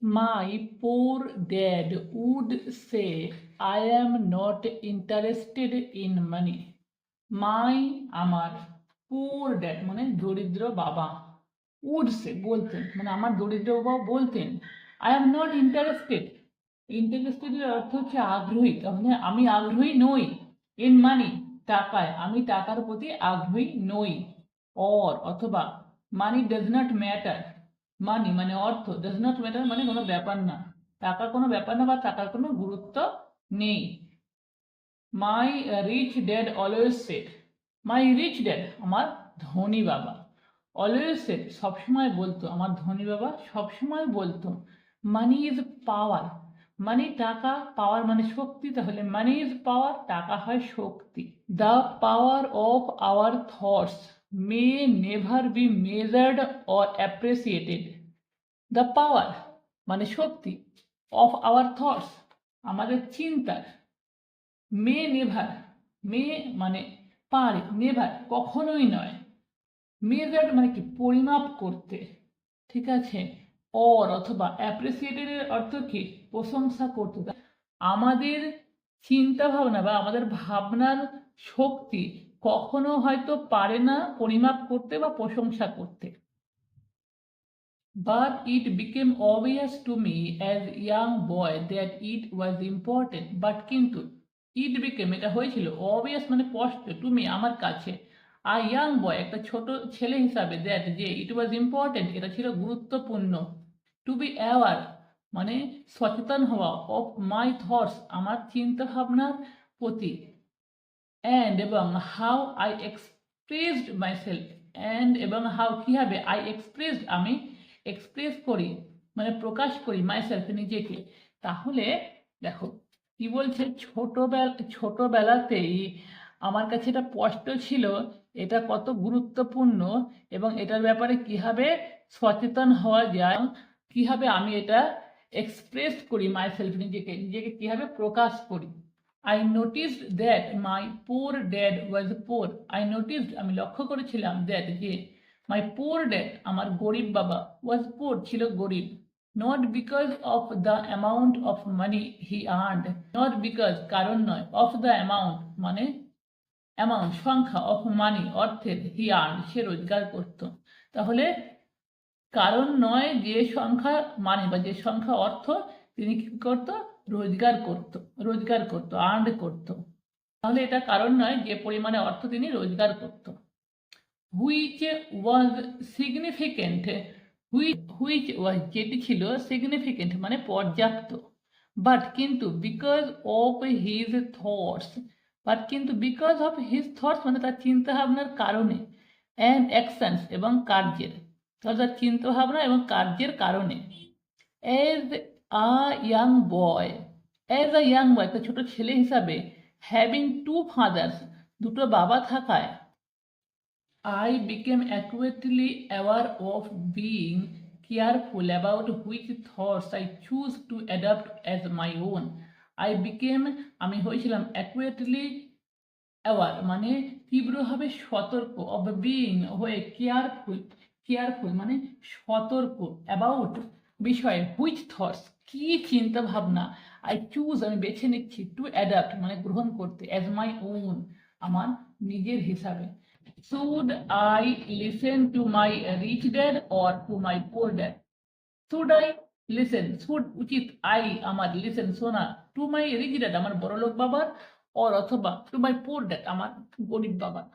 My poor dad would say, I am not interested in money. My আমার poor dad মানে দরিদ্র বাবা would say বলতেন মানে আমার দরিদ্র বাবা বলতেন I am not interested. Interested এর অর্থ হচ্ছে আগ্রহী, তাহলে আমি আগ্রহী নই। in money টাকায়, আমি টাকার প্রতি আগ্রহী নই। or অথবা money does not matter. মানি মানে অর্থ, ডাজ নট ম্যাটার মানে কোনো ব্যাপার না, টাকার কোনো ব্যাপার না বা টাকার কোনো গুরুত্ব নেই। মাই রিচ ড্যাড অলওয়েজ সেড, মাই রিচ ড্যাড আমার ধনী বাবা, অলওয়েজ সেড সবসময় বলতো, আমার ধনী বাবা সবসময় বলতো, মানি ইজ পাওয়ার, মানি টাকা, পাওয়ার মানে শক্তি, তাহলে মানি ইজ পাওয়ার টাকা হয় শক্তি। The power of our thoughts may never be measured or appreciated. The power মানে শক্তি, অফ আওয়ার থটস আমাদের চিন্তার, মে নেভার, মে মানে পারে, নেভার কখনোই নয়, মেজার্ড মানে কি পরিমাপ করতে, ঠিক আছে, অর অথবা অ্যাপ্রিসিয়েটেড এর অর্থ কি প্রশংসা করতে। আমাদের চিন্তা ভাবনা বা আমাদের ভাবনার শক্তি কখনো হয়তো পারে না পরিমাপ করতে বা প্রশংসা করতে। But it became obvious to me as a young boy that it was important. But কিন্তু it became এটা হয়েছিল obvious মানে স্পষ্ট to me আমার কাছে, a young boy একটা ছোট ছেলে হিসাবে that যে it was important এটা ছিল গুরুত্বপূর্ণ, to be aware মানে সচেতন হওয়া, of my thoughts আমার চিন্তা ভাবনার প্রতি, and এবং how I expressed myself, and এবং how কিভাবে I expressed আমি এক্সপ্রেস করি মানে প্রকাশ করি মাইসেলফ নিজেকে। তাহলে দেখো কি বলছে, ছোটবেলাতেই আমার কাছে এটা স্পষ্ট ছিল এটা কত গুরুত্বপূর্ণ এবং এটার ব্যাপারে কিভাবে সচেতন হওয়া যায়, কিভাবে আমি এটা এক্সপ্রেস করি মাইসেলফ নিজেকে, নিজেকে কিভাবে প্রকাশ করি। I noticed that my poor dad was poor. I noticed আমি লক্ষ্য করেছিলাম that যে my poor dad আমার গরিব বাবা was poor ছিল গরিব, not because of the amount of money he earned, not because কারণ নয়, of the amount মানে অ্যামাউন্ট সংখ্যা, of money অর্থের, he earned সে রোজগার করত। তাহলে কারণ নয় যে সংখ্যা মানে বা যে সংখ্যা অর্থ তিনি কি করতো রোজগার করতো আর্ন করতো, তাহলে এটা কারণ নয় যে পরিমাণে অর্থ তিনি রোজগার করতো। Which was significant, which was যেটি ছিল, সিগনিফিকেন্ট মানে পর্যাপ্ত, বাট কিন্তু because of his thoughts, but কিন্তু বিকজ অফ হিজ থটস মানে তার চিন্তা ভাবনার কারণে, অ্যান্ড অ্যাকশনস এবং কার্যের, তাহলে তার চিন্তা ভাবনা এবং কার্যের কারণে। As a young boy, as a young বয় একটা ছোট ছেলে হিসাবে, হ্যাভিং টু ফাদার্স দুটো বাবা থাকায়, I became acutely aware of being careful about which thoughts I choose to adopt as my own. I became আমি হয়েছিলাম acutely aware মানে তীব্রভাবে সতর্ক, of being হয়ে কেয়ারফুল মানে সতর্ক, about বিষয়ে, which thoughts কি চিন্তা ভাবনা, I choose আমি বেছে নিচ্ছি, to adapt মানে গ্রহণ করতে, as my own আমার নিজের হিসাবে। Should I listen to my rich dad or to my poor dad? Should I listen? Should উচিত I আমার listen শোনা to my rich dad আমার বড়লোক বাবার, or অথবা to my poor dad আমার গরিব বাবার।